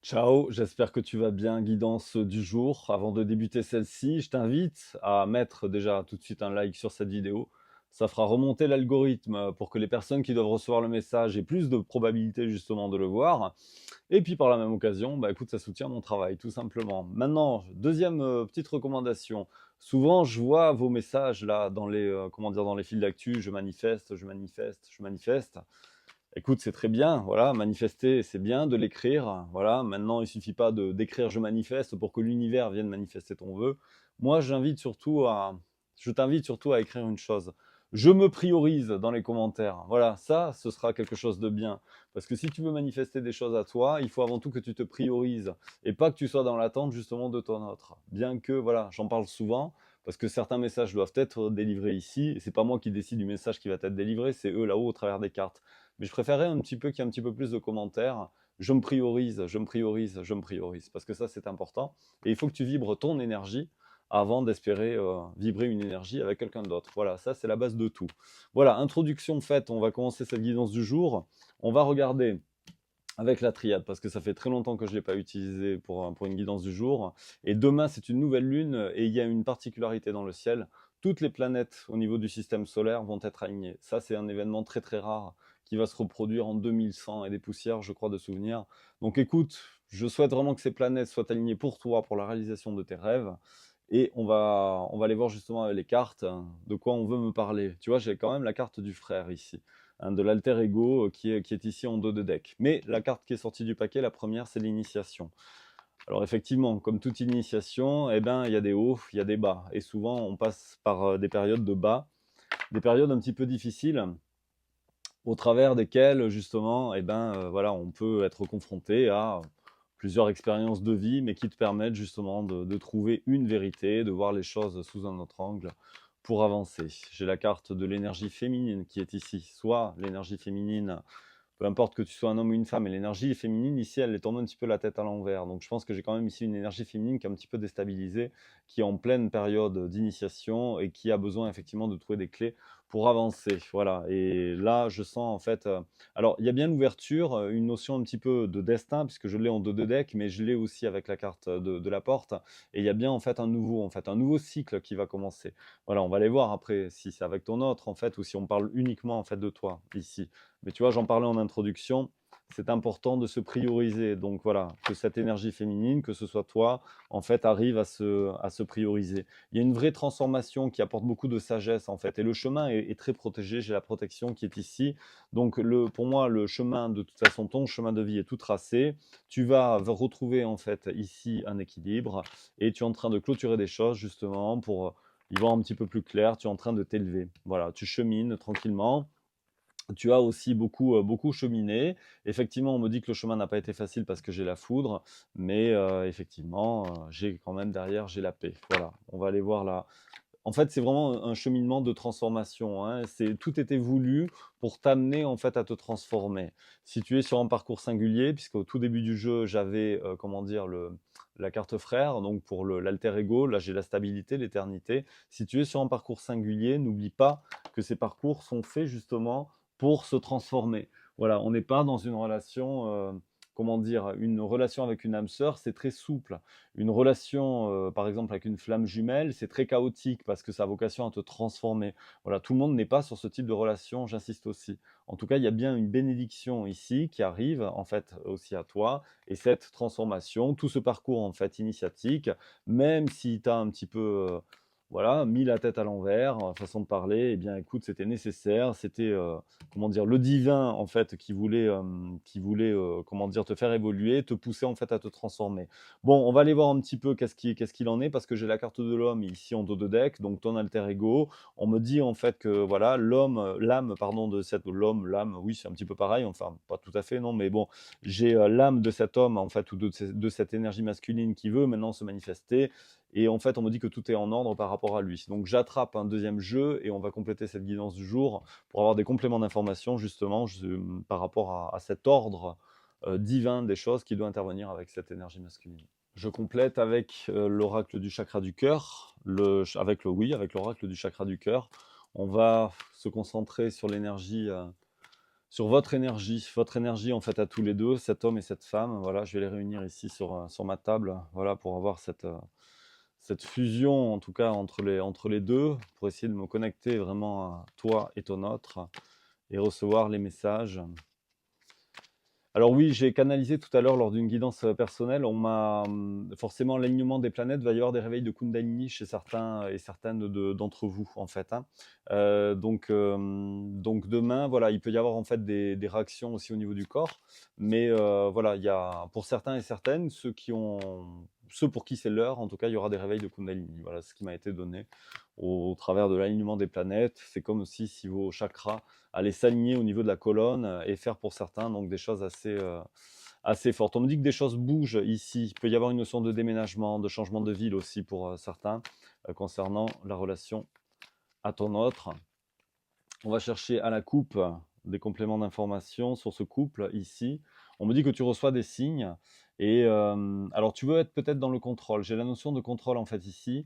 Ciao, j'espère que tu vas bien. Guidance du jour. Avant de débuter celle-ci, je t'invite à mettre déjà tout de suite un like sur cette vidéo. Ça fera remonter l'algorithme pour que les personnes qui doivent recevoir le message aient plus de probabilité justement de le voir. Et puis par la même occasion, bah écoute, ça soutient mon travail tout simplement. Maintenant, deuxième petite recommandation. Souvent, je vois vos messages là dans les comment dire dans les fils d'actu. Je manifeste, je manifeste, je manifeste. Écoute, c'est très bien, voilà, manifester, c'est bien de l'écrire, voilà. Maintenant, il suffit pas de d'écrire «je manifeste» pour que l'univers vienne manifester ton vœu. Moi, je t'invite surtout à écrire une chose. Je me priorise dans les commentaires. Voilà, ça, ce sera quelque chose de bien. Parce que si tu veux manifester des choses à toi, il faut avant tout que tu te priorises et pas que tu sois dans l'attente justement de ton autre. Bien que, voilà, j'en parle souvent parce que certains messages doivent être délivrés ici et c'est pas moi qui décide du message qui va être délivré, c'est eux là-haut au travers des cartes. Mais je préférerais un petit peu qu'il y ait un petit peu plus de commentaires. Je me priorise, je me priorise, je me priorise. Parce que ça, c'est important. Et il faut que tu vibres ton énergie avant d'espérer vibrer une énergie avec quelqu'un d'autre. Voilà, ça, c'est la base de tout. Voilà, introduction faite. On va commencer cette guidance du jour. On va regarder avec la triade, parce que ça fait très longtemps que je ne l'ai pas utilisé pour une guidance du jour. Et demain, c'est une nouvelle lune, et il y a une particularité dans le ciel. Toutes les planètes au niveau du système solaire vont être alignées. Ça, c'est un événement très très rare qui va se reproduire en 2100 et des poussières, je crois, de souvenirs. Donc écoute, je souhaite vraiment que ces planètes soient alignées pour toi, pour la réalisation de tes rêves. Et on va aller voir justement avec les cartes de quoi on veut me parler. Tu vois, j'ai quand même la carte du frère ici, hein, de l'alter ego qui est ici en dos de deck. Mais la carte qui est sortie du paquet, la première, c'est l'initiation. Alors effectivement, comme toute initiation, eh ben, il y a des hauts, il y a des bas. Et souvent, on passe par des périodes de bas, des périodes un petit peu difficiles, au travers desquelles, justement, eh ben, voilà, on peut être confronté à plusieurs expériences de vie, mais qui te permettent justement de trouver une vérité, de voir les choses sous un autre angle pour avancer. J'ai la carte de l'énergie féminine qui est ici, soit l'énergie féminine, peu importe que tu sois un homme ou une femme, et l'énergie féminine ici, elle est tourne un petit peu la tête à l'envers. Donc je pense que j'ai quand même ici une énergie féminine qui est un petit peu déstabilisée, qui est en pleine période d'initiation et qui a besoin effectivement de trouver des clés pour avancer. Voilà. Et là, je sens en fait. Alors, il y a bien l'ouverture, une notion un petit peu de destin, puisque je l'ai en 2 de deck, mais je l'ai aussi avec la carte de la porte. Et il y a bien en fait un nouveau cycle qui va commencer. Voilà, on va aller voir après si c'est avec ton autre en fait, ou si on parle uniquement en fait de toi ici. Mais tu vois, j'en parlais en introduction, c'est important de se prioriser. Donc voilà, que cette énergie féminine, que ce soit toi, en fait, arrive à se prioriser. Il y a une vraie transformation qui apporte beaucoup de sagesse, en fait. Et le chemin est très protégé. J'ai la protection qui est ici. Donc pour moi, le chemin, de toute façon, ton chemin de vie est tout tracé. Tu vas retrouver, en fait, ici un équilibre. Et tu es en train de clôturer des choses, justement, pour y voir un petit peu plus clair. Tu es en train de t'élever. Voilà, tu chemines tranquillement. Tu as aussi beaucoup cheminé. Effectivement, on me dit que le chemin n'a pas été facile parce que j'ai la foudre, mais effectivement, j'ai quand même derrière, j'ai la paix. Voilà, on va aller voir là. En fait, c'est vraiment un cheminement de transformation, hein. Tout était voulu pour t'amener en fait à te transformer. Si tu es sur un parcours singulier, puisqu'au tout début du jeu, j'avais comment dire la carte frère, donc pour l'alter ego, là j'ai la stabilité, l'éternité. Si tu es sur un parcours singulier, n'oublie pas que ces parcours sont faits justement pour se transformer. Voilà, on n'est pas dans une relation, comment dire, une relation avec une âme sœur, c'est très souple. Une relation, par exemple, avec une flamme jumelle, c'est très chaotique parce que ça a vocation à te transformer. Voilà, tout le monde n'est pas sur ce type de relation, j'insiste aussi. En tout cas, il y a bien une bénédiction ici qui arrive, en fait, aussi à toi. Et cette transformation, tout ce parcours, en fait, initiatique, même si tu as un petit peu, voilà, mis la tête à l'envers, façon de parler, eh bien, écoute, c'était nécessaire. C'était, comment dire, le divin, en fait, qui voulait comment dire, te faire évoluer, te pousser, en fait, à te transformer. Bon, on va aller voir un petit peu qu'est-ce qu'il en est, parce que j'ai la carte de l'homme ici en dos de deck, donc ton alter ego. On me dit en fait que voilà, l'âme, pardon, l'âme, oui, c'est un petit peu pareil, enfin, pas tout à fait, non, mais bon, j'ai l'âme de cet homme, en fait, ou de cette énergie masculine qui veut maintenant se manifester. Et en fait, on me dit que tout est en ordre par rapport à lui. Donc, j'attrape un deuxième jeu et on va compléter cette guidance du jour pour avoir des compléments d'information, justement, par rapport à cet ordre divin des choses qui doit intervenir avec cette énergie masculine. Je complète avec l'oracle du chakra du cœur, avec l'oracle du chakra du cœur. On va se concentrer sur l'énergie sur votre énergie en fait à tous les deux, cet homme et cette femme. Voilà, je vais les réunir ici sur ma table, voilà, pour avoir cette fusion, en tout cas entre les deux, pour essayer de me connecter vraiment à toi et ton autre et recevoir les messages. Alors oui, j'ai canalisé tout à l'heure lors d'une guidance personnelle, on m'a forcément l'alignement des planètes, va y avoir des réveils de Kundalini chez certains et certaines d'entre vous en fait, hein. Donc demain, voilà, il peut y avoir en fait des réactions aussi au niveau du corps, mais voilà, il y a pour certains et certaines, ceux pour qui c'est l'heure, en tout cas, il y aura des réveils de Kundalini. Voilà ce qui m'a été donné au travers de l'alignement des planètes. C'est comme aussi si vos chakras aller s'aligner au niveau de la colonne et faire pour certains donc des choses assez fortes. On me dit que des choses bougent ici. Il peut y avoir une notion de déménagement, de changement de ville aussi pour certains concernant la relation à ton autre. On va chercher à la coupe des compléments d'information sur ce couple ici. On me dit que tu reçois des signes et alors tu veux être peut-être dans le contrôle. J'ai la notion de contrôle en fait ici,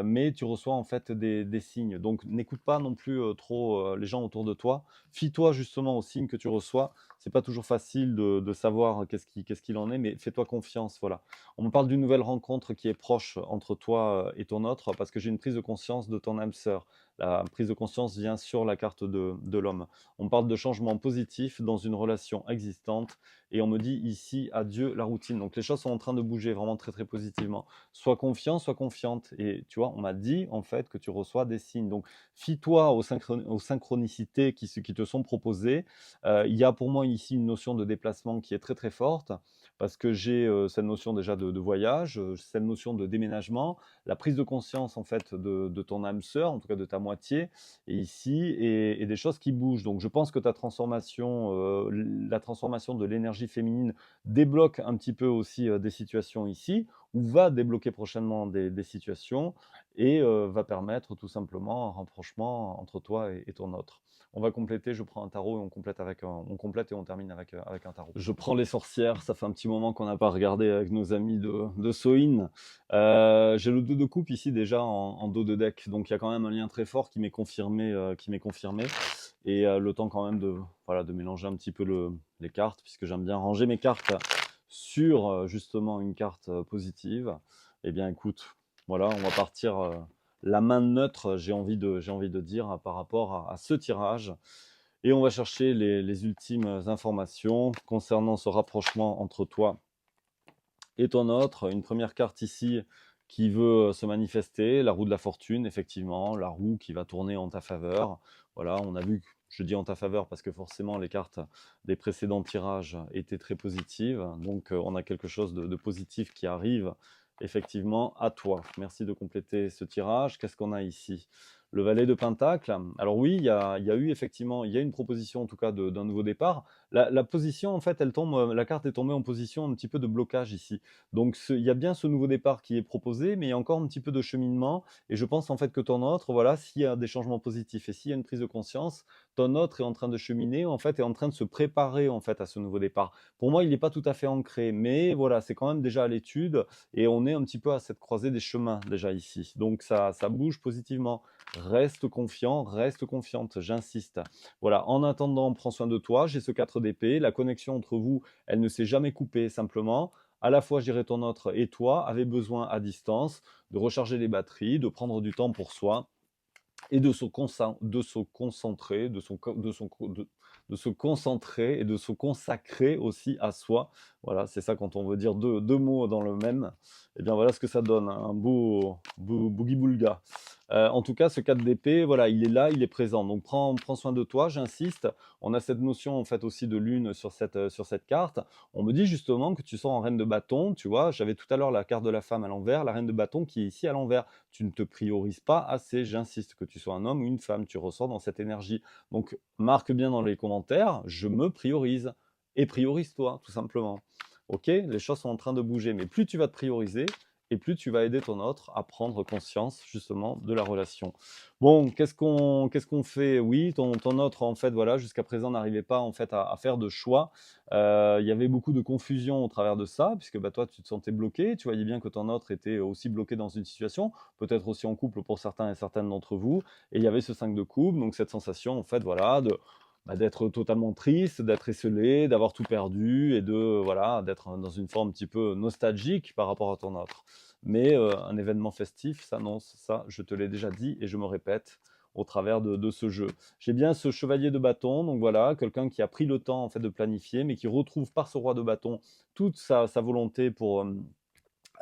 mais tu reçois en fait des signes. Donc n'écoute pas non plus trop les gens autour de toi. Fie-toi justement aux signes que tu reçois. C'est pas toujours facile de savoir qu'est-ce qu'il en est, mais fais-toi confiance. Voilà. On me parle d'une nouvelle rencontre qui est proche entre toi et ton autre parce que j'ai une prise de conscience de ton âme sœur. La prise de conscience vient sur la carte de l'homme. On parle de changement positif dans une relation existante et on me dit ici adieu la routine. Donc les choses sont en train de bouger vraiment très très positivement. Sois confiant, sois confiante. Et tu vois, on m'a dit en fait que tu reçois des signes. Donc fie-toi aux synchronicités qui te sont proposées. Il y a pour moi ici une notion de déplacement qui est très très forte parce que j'ai cette notion déjà de voyage, cette notion de déménagement, la prise de conscience en fait de ton âme sœur, en tout cas de ta moitié, et ici, et des choses qui bougent. Donc je pense que ta transformation, la transformation de l'énergie féminine débloque un petit peu aussi des situations ici, ou va débloquer prochainement des situations, et va permettre tout simplement un rapprochement entre toi et ton autre. On va compléter, je prends un tarot et on complète et on termine avec un tarot. Je prends les sorcières, ça fait un petit moment qu'on n'a pas regardé avec nos amis de Soin. J'ai le dos de coupe ici déjà en dos de deck, donc il y a quand même un lien très fort qui m'est confirmé. Et le temps quand même voilà, de mélanger un petit peu les cartes, puisque j'aime bien ranger mes cartes sur justement une carte positive. Eh bien écoute, voilà, on va partir la main neutre, j'ai envie de dire, par rapport à ce tirage. Et on va chercher les ultimes informations concernant ce rapprochement entre toi et ton autre. Une première carte ici qui veut se manifester, la roue de la fortune, effectivement, la roue qui va tourner en ta faveur. Voilà, on a vu, je dis en ta faveur parce que forcément les cartes des précédents tirages étaient très positives. Donc on a quelque chose de positif qui arrive effectivement à toi. Merci de compléter ce tirage. Qu'est-ce qu'on a ici? Le valet de Pentacle. Alors oui, il y a eu effectivement, il y a une proposition en tout cas d'un nouveau départ. La position, en fait, elle tombe, la carte est tombée en position un petit peu de blocage ici. Donc il y a bien ce nouveau départ qui est proposé, mais il y a encore un petit peu de cheminement. Et je pense en fait que ton autre, voilà, s'il y a des changements positifs et s'il y a une prise de conscience, ton autre est en train de cheminer, en fait, est en train de se préparer en fait à ce nouveau départ. Pour moi, il n'est pas tout à fait ancré, mais voilà, c'est quand même déjà à l'étude et on est un petit peu à cette croisée des chemins déjà ici. Donc ça bouge positivement. Reste confiant, reste confiante, j'insiste. Voilà, en attendant, prends soin de toi. J'ai ce 4 d'épée. La connexion entre vous, elle ne s'est jamais coupée simplement. À la fois, je dirais, ton autre et toi avez besoin à distance de recharger les batteries, de prendre du temps pour soi et de se concentrer, de se concentrer et de se consacrer aussi à soi. Voilà, c'est ça quand on veut dire deux mots dans le même. Et bien voilà ce que ça donne, hein, un beau boogie-boulga. En tout cas, ce 4 d'épée, voilà, il est là, il est présent. Donc prends soin de toi, j'insiste. On a cette notion en fait aussi de lune sur cette carte. On me dit justement que tu sors en reine de bâton, tu vois. J'avais tout à l'heure la carte de la femme à l'envers, la reine de bâton qui est ici à l'envers. Tu ne te priorises pas assez, j'insiste, que tu sois un homme ou une femme, tu ressors dans cette énergie. Donc marque bien dans les commentaires, je me priorise. Et priorise-toi, tout simplement. Ok, les choses sont en train de bouger, mais plus tu vas te prioriser, et plus tu vas aider ton autre à prendre conscience justement de la relation. Bon, qu'est-ce qu'on fait? Oui, ton autre en fait voilà jusqu'à présent n'arrivait pas en fait à faire de choix. Il y avait beaucoup de confusion au travers de ça puisque bah, toi tu te sentais bloqué, tu voyais bien que ton autre était aussi bloqué dans une situation, peut-être aussi en couple pour certains et certaines d'entre vous, et il y avait ce 5 de coupe, donc cette sensation en fait voilà d'être totalement triste, d'être esseulé, d'avoir tout perdu et de voilà, d'être dans une forme un petit peu nostalgique par rapport à ton autre. Mais un événement festif, ça non, ça je te l'ai déjà dit et je me répète au travers de ce jeu. J'ai bien ce chevalier de bâton, donc voilà, quelqu'un qui a pris le temps en fait de planifier, mais qui retrouve par ce roi de bâton toute sa volonté pour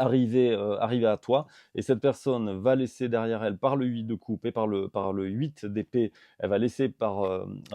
arriver à toi et cette personne va laisser derrière elle par le 8 de coupe et par le 8 d'épée, elle va laisser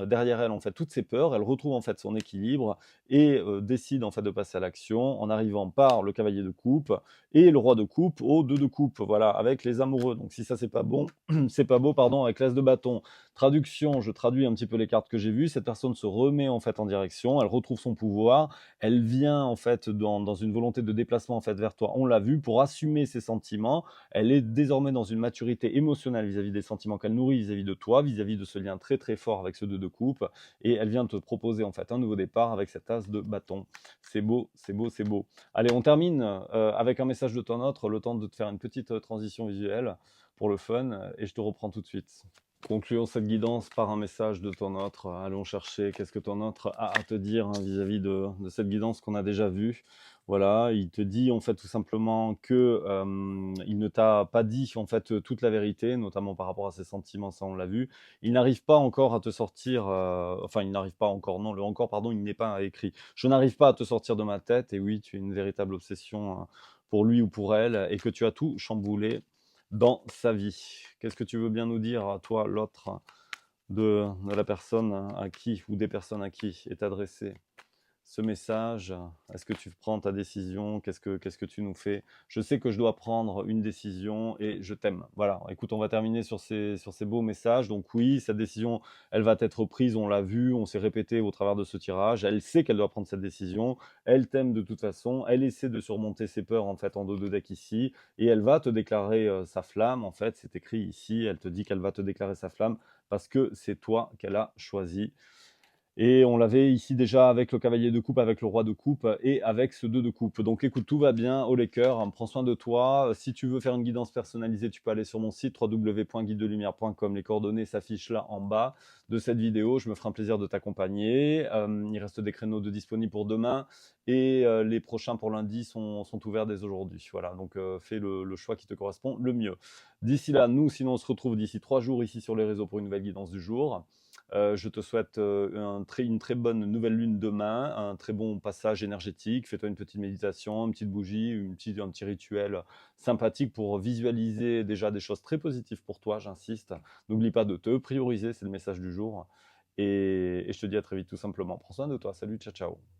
derrière elle en fait toutes ses peurs, elle retrouve en fait son équilibre et décide en fait de passer à l'action en arrivant par le cavalier de coupe et le roi de coupe au 2 de coupe, voilà, avec les amoureux. Donc si ça c'est pas bon, c'est pas beau pardon, avec l'as de bâton. Traduction, je traduis un petit peu les cartes que j'ai vues, cette personne se remet en fait en direction, elle retrouve son pouvoir, elle vient en fait dans une volonté de déplacement en fait vers toi. On l'a vu pour assumer ses sentiments. Elle est désormais dans une maturité émotionnelle vis-à-vis des sentiments qu'elle nourrit vis-à-vis de toi, vis-à-vis de ce lien très très fort avec ce 2 de coupe. Et elle vient te proposer en fait un nouveau départ avec cet as de bâton. C'est beau, c'est beau, c'est beau. Allez, on termine avec un message de ton autre, le temps de te faire une petite transition visuelle pour le fun, et je te reprends tout de suite. Concluons cette guidance par un message de ton autre. Allons chercher qu'est-ce que ton autre a à te dire vis-à-vis de cette guidance qu'on a déjà vue. Voilà, il te dit en fait tout simplement que il ne t'a pas dit en fait toute la vérité, notamment par rapport à ses sentiments, ça on l'a vu. Il n'arrive pas encore à te sortir, enfin il n'arrive pas encore, non, le encore pardon, il n'est pas écrit. Je n'arrive pas à te sortir de ma tête, et oui, tu es une véritable obsession pour lui ou pour elle, et que tu as tout chamboulé dans sa vie. Qu'est-ce que tu veux bien nous dire, toi, l'autre, de la personne à qui ou des personnes à qui est adressé ce message? Est-ce que tu prends ta décision? Qu'est-ce que tu nous fais? Je sais que je dois prendre une décision et je t'aime. Voilà, écoute, on va terminer sur ces beaux messages. Donc oui, cette décision, elle va être prise, on l'a vu, on s'est répété au travers de ce tirage. Elle sait qu'elle doit prendre cette décision. Elle t'aime de toute façon. Elle essaie de surmonter ses peurs en fait en dos de deck ici. Et elle va te déclarer sa flamme. En fait, c'est écrit ici. Elle te dit qu'elle va te déclarer sa flamme parce que c'est toi qu'elle a choisi. Et on l'avait ici déjà avec le cavalier de coupe, avec le roi de coupe et avec ce 2 de coupe. Donc écoute, tout va bien, haut les cœurs, hein, prends soin de toi. Si tu veux faire une guidance personnalisée, tu peux aller sur mon site www.guidedelumière.com. Les coordonnées s'affichent là en bas de cette vidéo. Je me ferai un plaisir de t'accompagner. Il reste des créneaux de disponibles pour demain et les prochains pour lundi sont ouverts dès aujourd'hui. Voilà, donc fais le choix qui te correspond le mieux. D'ici là, nous, sinon on se retrouve d'ici 3 jours ici sur les réseaux pour une nouvelle guidance du jour. Je te souhaite une très bonne nouvelle lune demain, un très bon passage énergétique. Fais-toi une petite méditation, une petite bougie, un petit rituel sympathique pour visualiser déjà des choses très positives pour toi, j'insiste. N'oublie pas de te prioriser, c'est le message du jour. Et je te dis à très vite tout simplement. Prends soin de toi. Salut, ciao, ciao.